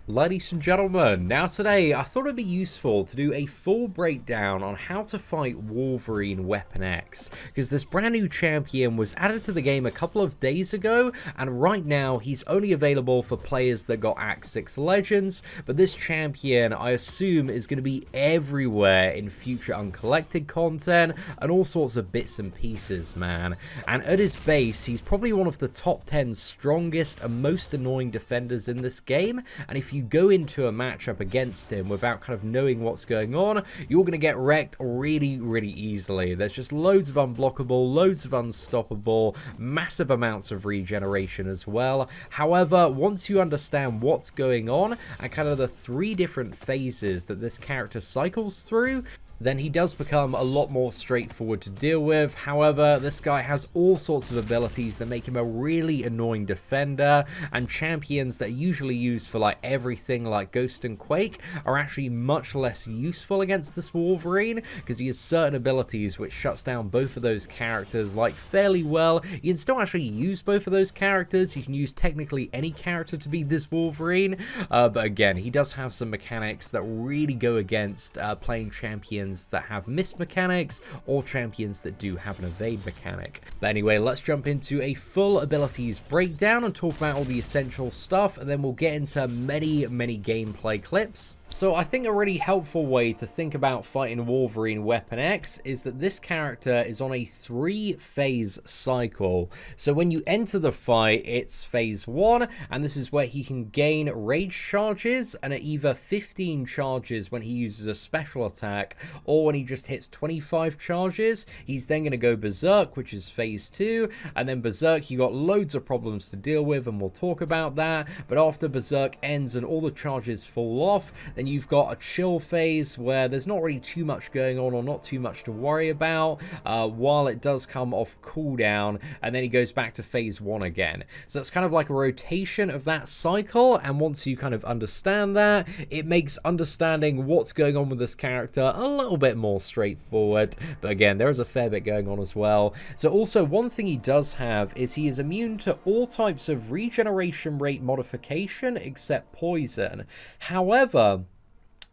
Ladies and gentlemen, now today I thought it'd be useful to do a full breakdown on how to fight Wolverine Weapon X, because this brand new champion was added to the game a couple of days ago, and right now he's only available for players that got Act 6 Legends, but this champion I assume is going to be everywhere in future uncollected content and all sorts of bits and pieces, man. And at his base, he's probably one of the top 10 strongest and most annoying defenders in this game, and if you go into a matchup against him without kind of knowing what's going on, you're going to get wrecked really easily. There's just loads of unblockable, loads of unstoppable, massive amounts of regeneration as well. However, once you understand what's going on and kind of the three different phases that this character cycles through, then he does become a lot more straightforward to deal with. However, this guy has all sorts of abilities that make him a really annoying defender, and champions that are usually used for like everything like Ghost and Quake are actually much less useful against this Wolverine, because he has certain abilities which shuts down both of those characters like fairly well. You can still actually use both of those characters. You can use technically any character to beat this Wolverine, but again, he does have some mechanics that really go against playing champions that have missed mechanics or champions that do have an evade mechanic. But anyway, let's jump into a full abilities breakdown and talk about all the essential stuff, and then we'll get into many gameplay clips. So I think a really helpful way to think about fighting Wolverine Weapon X is that this character is on a 3-phase cycle. So when you enter the fight, it's phase 1, and this is where he can gain rage charges, and at either 15 charges when he uses a special attack, or when he just hits 25 charges. He's then going to go Berserk, which is phase 2, and then Berserk, you got loads of problems to deal with, and we'll talk about that. But after Berserk ends and all the charges fall off, then you've got a chill phase where there's not really too much going on or not too much to worry about, while it does come off cooldown, and then he goes back to phase 1 again. So it's kind of like a rotation of that cycle, and once you kind of understand that, it makes understanding what's going on with this character a little bit more straightforward. But again, there is a fair bit going on as well. So also, one thing he does have is he is immune to all types of regeneration rate modification except poison. However,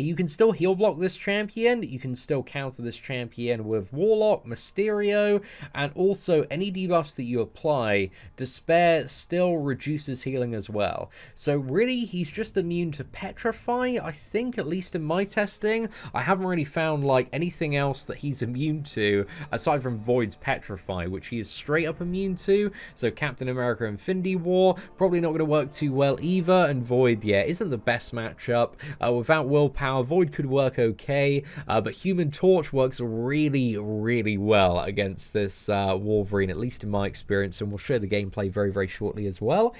you can still heal block this champion, you can still counter this champion with Warlock, Mysterio, and also any debuffs that you apply, Despair still reduces healing as well. So really, he's just immune to Petrify, I think, at least in my testing. I haven't really found like anything else that he's immune to, aside from Void's Petrify, which he is straight up immune to. So Captain America Infinity War, probably not going to work too well either, and Void, yeah, isn't the best matchup. Without willpower, Void could work okay, but Human Torch works really well against this Wolverine, at least in my experience, and we'll show the gameplay very shortly as well.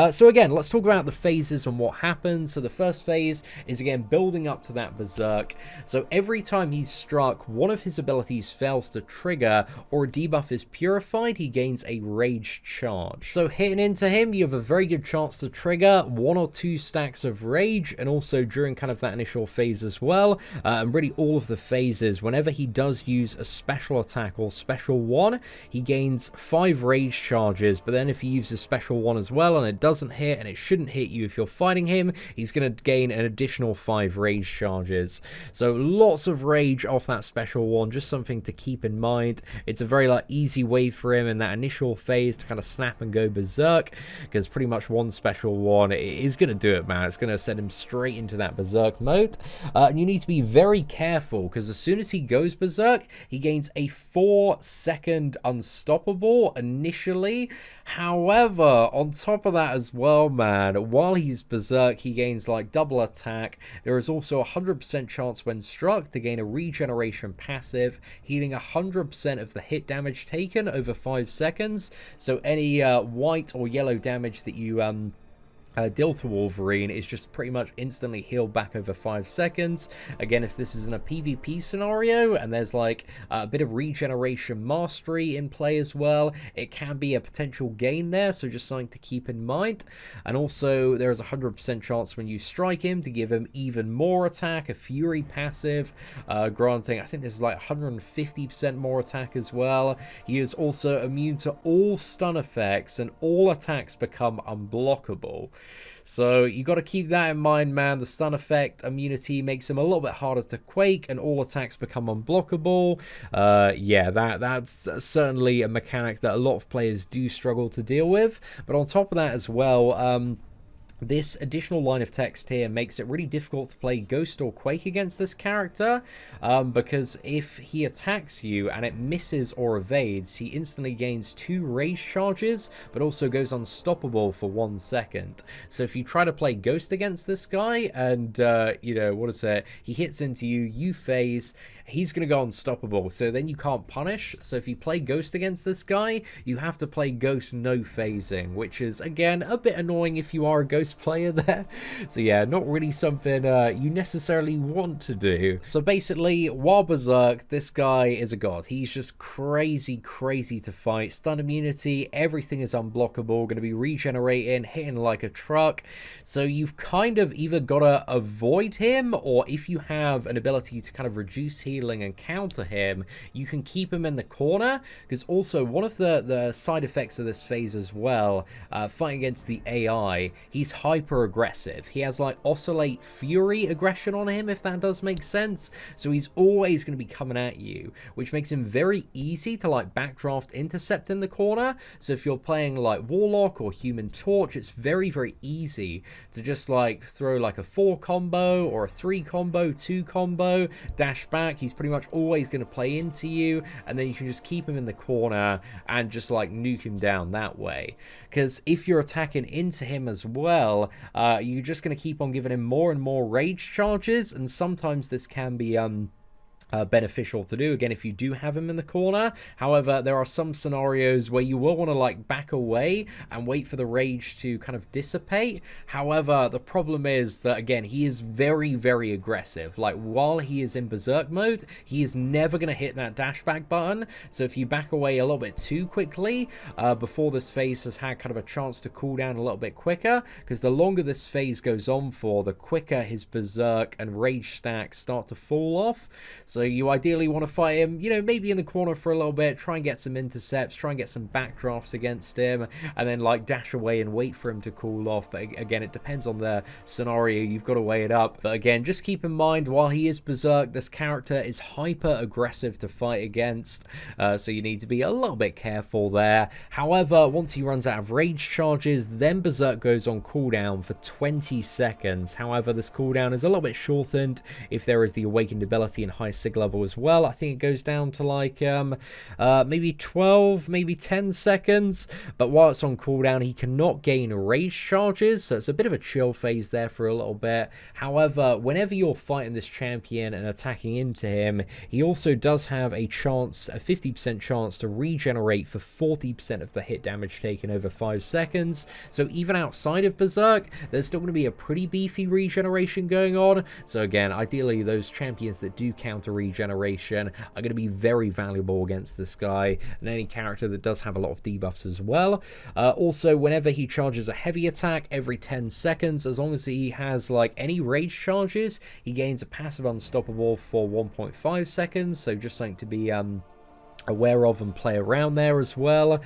So again, let's talk about the phases and what happens. So the first phase is again building up to that Berserk. So every time he's struck, one of his abilities fails to trigger or a debuff is purified, he gains a rage charge. So hitting into him, you have a very good chance to trigger 1 or 2 stacks of rage, and also during kind of that initial phase as well, and really all of the phases, whenever he does use a special attack or special 1, he gains 5 rage charges. But then if he uses special 1 as well and it doesn't hit, and it shouldn't hit you if you're fighting him, he's going to gain an additional 5 rage charges. So lots of rage off that special 1, just something to keep in mind. It's a very like easy way for him in that initial phase to kind of snap and go Berserk, because pretty much one special 1 is going to do it, man. It's going to send him straight into that Berserk mode. And you need to be very careful, because as soon as he goes Berserk, he gains a 4-second unstoppable initially. However, on top of that as well, man, while he's Berserk, he gains like double attack. There is also a 100% chance when struck to gain a regeneration passive, healing 100% of the hit damage taken over 5 seconds. So any white or yellow damage that you deal to Wolverine is just pretty much instantly healed back over 5 seconds. Again, if this is in a PvP scenario and there's like a bit of regeneration mastery in play as well, it can be a potential gain there, so just something to keep in mind. And also there is a 100% chance when you strike him to give him even more attack, a Fury passive, granting I think this is like 150% more attack as well. He is also immune to all stun effects and all attacks become unblockable. So you got to keep that in mind, man. The stun effect immunity makes him a little bit harder to quake, and all attacks become unblockable. Yeah, that's certainly a mechanic that a lot of players do struggle to deal with. But on top of that as well, this additional line of text here makes it really difficult to play Ghost or Quake against this character, because if he attacks you and it misses or evades, he instantly gains 2 rage charges, but also goes unstoppable for 1 second. So if you try to play Ghost against this guy and, you know, what is it, he hits into you, you phase, he's going to go unstoppable, so then you can't punish. So if you play Ghost against this guy, you have to play Ghost no phasing, which is, again, a bit annoying if you are a Ghost player there. So yeah, not really something you necessarily want to do. So basically, while Berserk, this guy is a god. He's just crazy to fight. Stun immunity, everything is unblockable, going to be regenerating, hitting like a truck. So you've kind of either got to avoid him, or if you have an ability to kind of reduce healing and counter him, you can keep him in the corner, because also one of the side effects of this phase as well, fighting against the AI, he's hyper aggressive. He has like Oscillate Fury aggression on him, if that does make sense. So he's always going to be coming at you, which makes him very easy to like backdraft intercept in the corner. So if you're playing like Warlock or Human Torch, it's very easy to just like throw like a 4 combo or a 3 combo, 2 combo, dash back. He's pretty much always going to play into you, and then you can just keep him in the corner and just like nuke him down that way. Because if you're attacking into him as well, you're just going to keep on giving him more and more rage charges, and sometimes this can be beneficial to do, again, if you do have him in the corner. However, there are some scenarios where you will want to like back away and wait for the rage to kind of dissipate. However, the problem is that, again, he is very aggressive. Like, while he is in Berserk mode, he is never going to hit that dash back button. So if you back away a little bit too quickly, before this phase has had kind of a chance to cool down a little bit quicker, because the longer this phase goes on for, the quicker his Berserk and rage stacks start to fall off. So you ideally want to fight him, you know, maybe in the corner for a little bit, try and get some intercepts, try and get some backdrafts against him, and then like dash away and wait for him to cool off. But again, it depends on the scenario. You've got to weigh it up. But again, just keep in mind, while he is Berserk, this character is hyper aggressive to fight against, so you need to be a little bit careful there. However, once he runs out of rage charges, then Berserk goes on cooldown for 20 seconds. However, this cooldown is a little bit shortened if there is the awakened ability in high sig level as well. I think it goes down to like maybe 12, maybe 10 seconds. But while it's on cooldown, he cannot gain rage charges, so it's a bit of a chill phase there for a little bit. However, whenever you're fighting this champion and attacking into him, he also does have a chance, a 50% chance to regenerate for 40% of the hit damage taken over 5 seconds. So even outside of Berserk, there's still going to be a pretty beefy regeneration going on. So again, ideally those champions that do counter regeneration are going to be very valuable against this guy, and any character that does have a lot of debuffs as well. Also, whenever he charges a heavy attack every 10 seconds, as long as he has like any rage charges, he gains a passive unstoppable for 1.5 seconds. So just something to be aware of and play around there as well.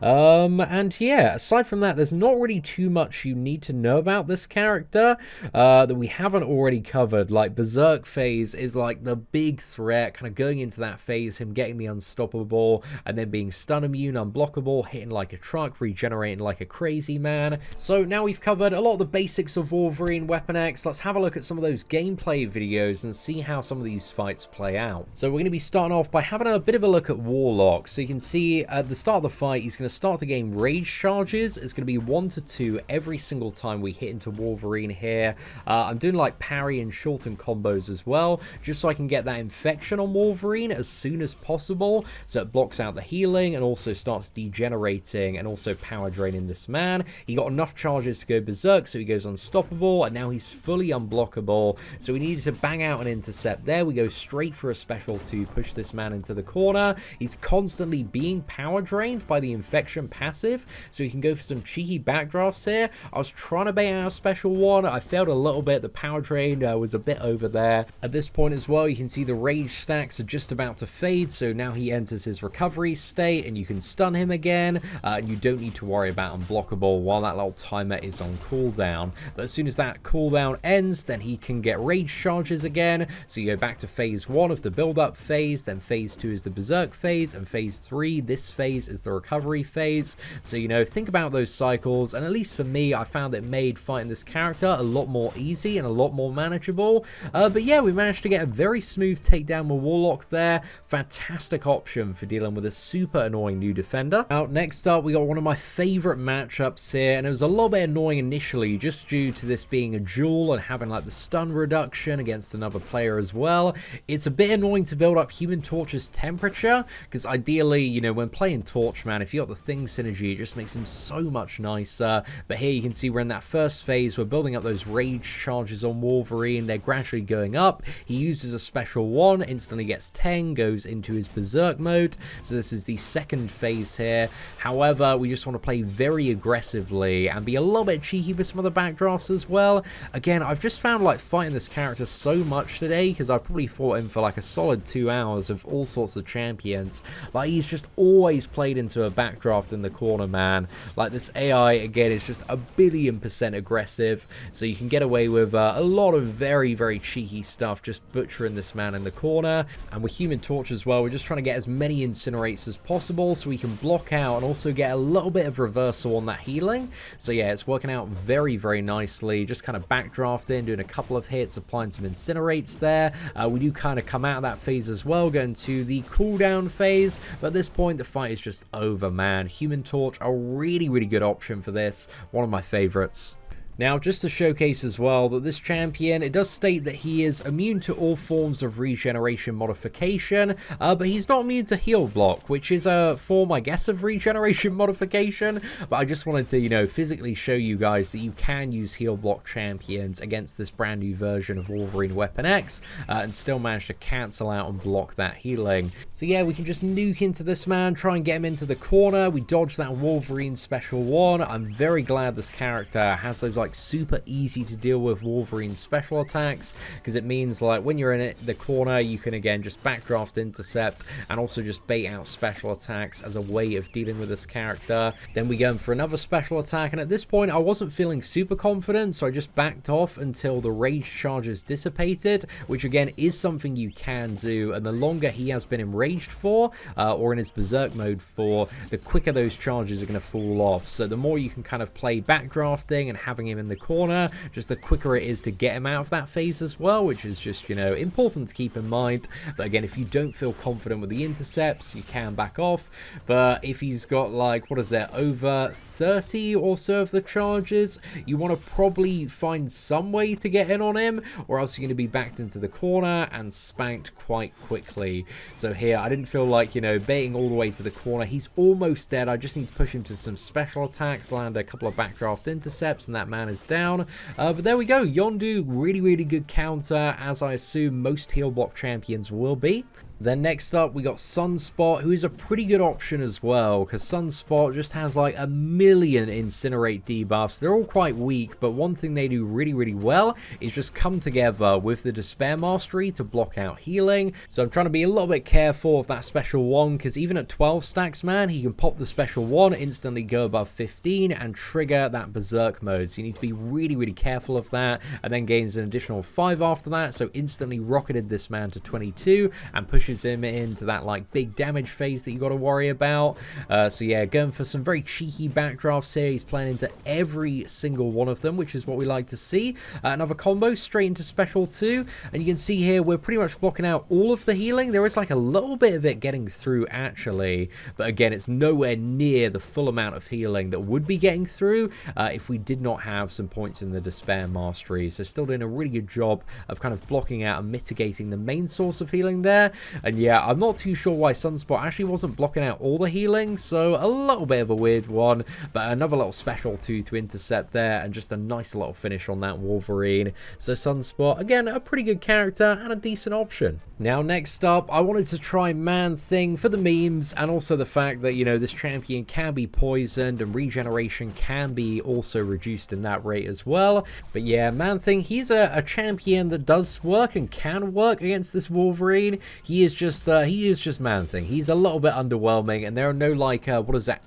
And yeah, aside from that, there's not really too much you need to know about this character that we haven't already covered. Like, Berserk phase is like the big threat, kind of going into that phase, him getting the unstoppable and then being stun immune, unblockable, hitting like a truck, regenerating like a crazy man. So now we've covered a lot of the basics of Wolverine Weapon X. Let's have a look at some of those gameplay videos and see how some of these fights play out. So we're going to be starting off by having a bit of a look at Warlock. So you can see at the start of the fight, he's going to start to gain rage charges. It's going to be 1 to 2 every single time we hit into Wolverine here. I'm doing like parry and shorten combos as well, just so I can get that infection on Wolverine as soon as possible, so it blocks out the healing and also starts degenerating and also power draining this man. He got enough charges to go Berserk, so he goes unstoppable, and now he's fully unblockable. So we needed to bang out an intercept there. We go straight for a special to push this man into the corner. he's constantly being power drained by the infection passive, so he can go for some cheeky backdrafts here. I was trying to bait out a special one. I failed a little bit. The power drain was a bit over there. At this point as well, you can see the rage stacks are just about to fade, so now he enters his recovery state and you can stun him again, and you don't need to worry about unblockable while that little timer is on cooldown. But as soon as that cooldown ends, then he can get rage charges again, so you go back to phase 1 of the build-up phase, then phase 2 is the berserk phase, and phase 3, this phase, is the recovery phase. So, you know, think about those cycles, and at least for me, I found it made fighting this character a lot more easy and a lot more manageable. But yeah, we managed to get a very smooth takedown with Warlock there. Fantastic option for dealing with a super annoying new defender. Now, next up, we got one of my favorite matchups here, and it was a little bit annoying initially just due to this being a duel and having like the stun reduction against another player as well. It's a bit annoying to build up Human Torch's temperature, because ideally, you know, when playing Torch, man, if you got the thing synergy, it just makes him so much nicer. But here you can see we're in that first phase, we're building up those rage charges on Wolverine, they're gradually going up. He uses a special one, instantly gets 10, goes into his berserk mode. So this is the second phase here. However, we just want to play very aggressively and be a little bit cheeky with some of the backdrafts as well. Again, I've just found like fighting this character so much today, because I've probably fought him for like a solid 2 hours of all sorts of champions. Like, he's just always played into a backdraft in the corner, man. Like, this AI again is just a billion% aggressive, so you can get away with a lot of very, very cheeky stuff, just butchering this man in the corner. And with Human Torch as well, we're just trying to get as many incinerates as possible so we can block out and also get a little bit of reversal on that healing. So yeah, it's working out very, very nicely. Just kind of backdrafting, doing a couple of hits, applying some incinerates there. We do kind of come out of that phase as well, going to the cooldown phase, but at this point the fight is just over, man. Human Torch, a really, really good option for this. One of my favorites. Now, just to showcase as well that this champion, it does state that he is immune to all forms of regeneration modification, but he's not immune to heal block, which is a form, I guess, of regeneration modification. But I just wanted to, you know, physically show you guys that you can use heal block champions against this brand new version of Wolverine Weapon X, and still manage to cancel out and block that healing. So yeah, we can just nuke into this man, try and get him into the corner. We dodge that Wolverine special one. I'm very glad this character has those like super easy to deal with Wolverine special attacks, because it means like when you're in the corner, you can again just backdraft intercept and also just bait out special attacks as a way of dealing with this character. Then we go in for another special attack, and at this point I wasn't feeling super confident, so I just backed off until the rage charges dissipated, which again is something you can do, and the longer he has been enraged for or in his berserk mode for, the quicker those charges are going to fall off. So the more you can kind of play backdrafting and having him in the corner, just the quicker it is to get him out of that phase as well, which is just, you know, important to keep in mind. But again, if you don't feel confident with the intercepts, you can back off. But if he's got like, what is that, over 30 or so of the charges, you want to probably find some way to get in on him, or else you're going to be backed into the corner and spanked quite quickly. So here, I didn't feel like, you know, baiting all the way to the corner. He's almost dead. I just need to push him to some special attacks, land a couple of backdraft intercepts, and that man is down. But there we go. Yondu, really, really good counter, as I assume most heal block champions will be. Then next up, we got Sunspot, who is a pretty good option as well, because Sunspot just has like a million incinerate debuffs. They're all quite weak, but one thing they do really, really well is just come together with the Despair Mastery to block out healing. So I'm trying to be a little bit careful of that special one, because even at 12 stacks, man, he can pop the special one, instantly go above 15, and trigger that Berserk mode. So you need to be really, really careful of that, and then gains an additional 5 after that, so instantly rocketed this man to 22, and pushes him into that like big damage phase that you got to worry about. So yeah, going for some very cheeky backdrafts here. He's playing into every single one of them, which is what we like to see. Another combo straight into special 2, and you can see here we're pretty much blocking out all of the healing. There is like a little bit of it getting through actually, but again, it's nowhere near the full amount of healing that would be getting through if we did not have some points in the Despair Mastery. So still doing a really good job of kind of blocking out and mitigating the main source of healing there. And yeah, I'm not too sure why Sunspot actually wasn't blocking out all the healing, so a little bit of a weird one, but another little special 2 to intercept there, and just a nice little finish on that Wolverine. So Sunspot, again, a pretty good character and a decent option. Now, next up, I wanted to try Man-Thing for the memes and also the fact that, you know, this champion can be poisoned and regeneration can be also reduced in that rate as well. But yeah, Man-Thing, he's a champion that does work and can work against this Wolverine. He is just Man-Thing. He's a little bit underwhelming, and there are no, like,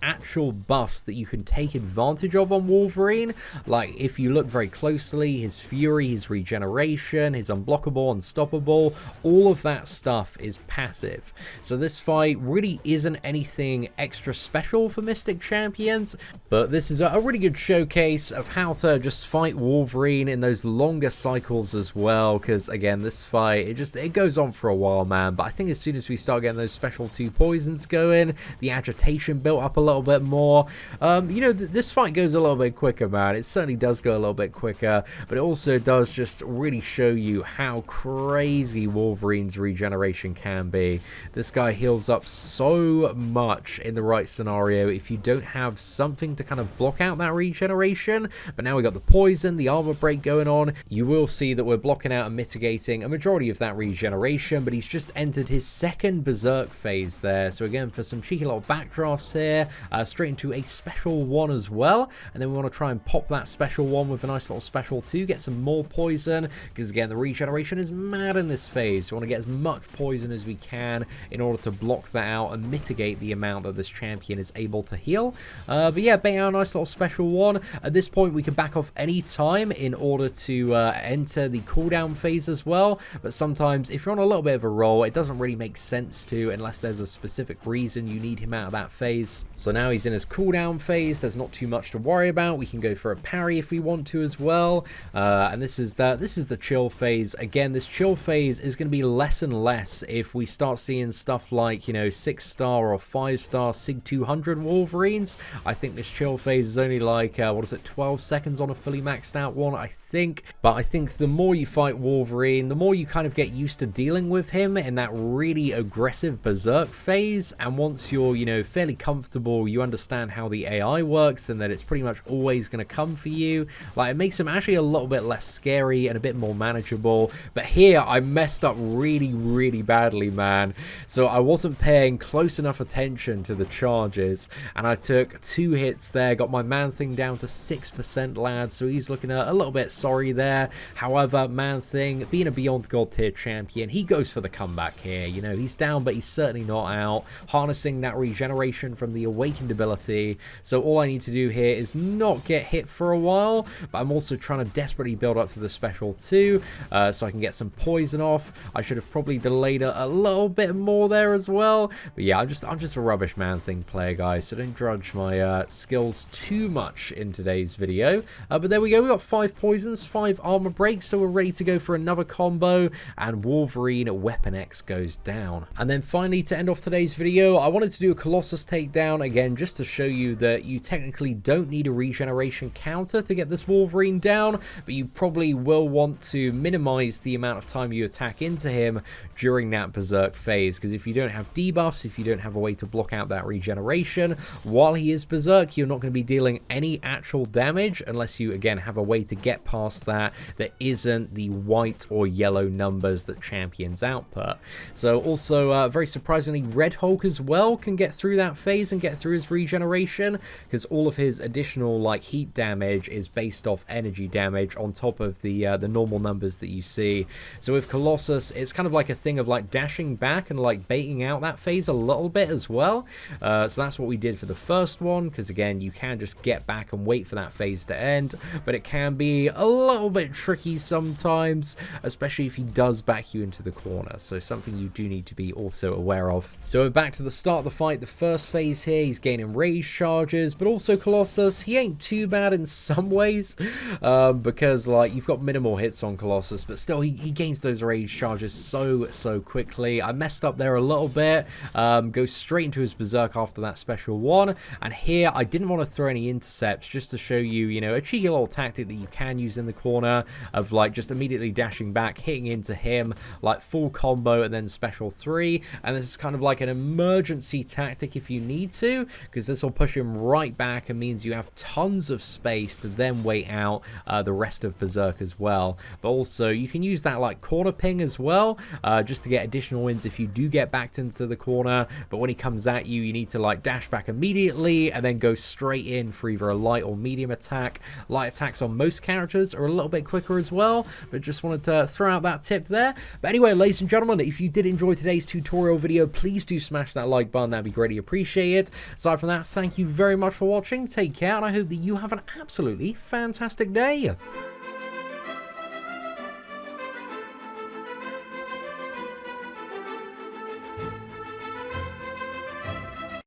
actual buffs that you can take advantage of on Wolverine. Like, if you look very closely, his Fury, his regeneration, his unblockable, unstoppable, all of that stuff is passive. So this fight really isn't anything extra special for Mystic champions, but this is a really good showcase of how to just fight Wolverine in those longer cycles as well, because again, this fight, it goes on for a while, man. But I think as soon as we start getting those special 2 poisons going, the agitation built up a little bit more. You know, this fight goes a little bit quicker, man. It certainly does go a little bit quicker, but it also does just really show you how crazy Wolverine's regeneration can be. This guy heals up so much in the right scenario if you don't have something to kind of block out that regeneration. But now we got the poison, the armor break going on. You will see that we're blocking out and mitigating a majority of that regeneration, but he's just entered his second berserk phase there. So again, for some cheeky little backdrafts here, straight into a special 1 as well, and then we want to try and pop that special 1 with a nice little special 2, get some more poison, because again, the regeneration is mad in this phase. We want to get as much poison as we can in order to block that out and mitigate the amount that this champion is able to heal. But yeah, bang out a nice little special 1. At this point, we can back off any time in order to enter the cooldown phase as well. But sometimes, if you're on a little bit of a roll, it doesn't really make sense to, unless there's a specific reason you need him out of that phase. So now he's in his cooldown phase. There's not too much to worry about. We can go for a parry if we want to as well. And this is the chill phase. Again, this chill phase is going to be less and less if we start seeing stuff like, you know, 6-star or 5-star Sig 200 Wolverines. I think this chill phase is only like, 12 seconds on a fully maxed out one, I think. But I think the more you fight Wolverine, the more you kind of get used to dealing with him in that really aggressive berserk phase. And once you're, you know, fairly comfortable, you understand how the AI works and that it's pretty much always going to come for you. Like, it makes him actually a little bit less scary and a bit more manageable. But here, I messed up really badly, man. So I wasn't paying close enough attention to the charges, and I took 2 hits there, got my Man-Thing down to 6%, lads, so he's looking a little bit sorry there. However, Man-Thing, being a Beyond God tier champion, he goes for the comeback here. You know, he's down, but he's certainly not out, harnessing that regeneration from the Awakened ability. So all I need to do here is not get hit for a while, but I'm also trying to desperately build up to the special 2, so I can get some poison off. I should have probably delayed a little bit more there as well. But yeah, I'm just a rubbish Man-Thing player, guys, so don't grudge my skills too much in today's video. But there we go, we got 5 poisons, 5 armor breaks, so we're ready to go for another combo, and Wolverine Weapon X goes down. And then finally, to end off today's video, I wanted to do a Colossus Takedown, again, just to show you that you technically don't need a regeneration counter to get this Wolverine down, but you probably will want to minimize the amount of time you attack into him during that berserk phase, because if you don't have debuffs, if you don't have a way to block out that regeneration while he is berserk, you're not going to be dealing any actual damage unless you again have a way to get past that isn't the white or yellow numbers that champions output. So also very surprisingly, Red Hulk as well can get through that phase and get through his regeneration, because all of his additional like heat damage is based off energy damage on top of the normal numbers that you see. So with Colossus, it's kind of like a thing of like dashing back and like baiting out that phase a little bit as well. So that's what we did for the first one, because again, you can just get back and wait for that phase to end, but it can be a little bit tricky sometimes, especially if he does back you into the corner. So something you do need to be also aware of. So we're back to the start of the fight, the first phase here. He's gaining rage charges, but also Colossus, he ain't too bad in some ways, because like you've got minimal hits on Colossus, but still he gains those rage charges so quickly. I messed up there a little bit, goes straight into his berserk after that special 1, and here I didn't want to throw any intercepts, just to show you, you know, a cheeky little tactic that you can use in the corner of like just immediately dashing back, hitting into him, like full combo and then special 3, and this is kind of like an emergency tactic if you need to, because this will push him right back and means you have tons of space to then wait out the rest of berserk as well. But also you can use that like corner ping as well, just to get additional wins if you do get backed into the corner. But when he comes at you, you need to like dash back immediately and then go straight in for either a light or medium attack. Light attacks on most characters are a little bit quicker as well, but just wanted to throw out that tip there. But anyway, ladies and gentlemen, if you did enjoy today's tutorial video, please do smash that like button. That'd be greatly appreciated. Aside from that, thank you very much for watching. Take care, and I hope that you have an absolutely fantastic day.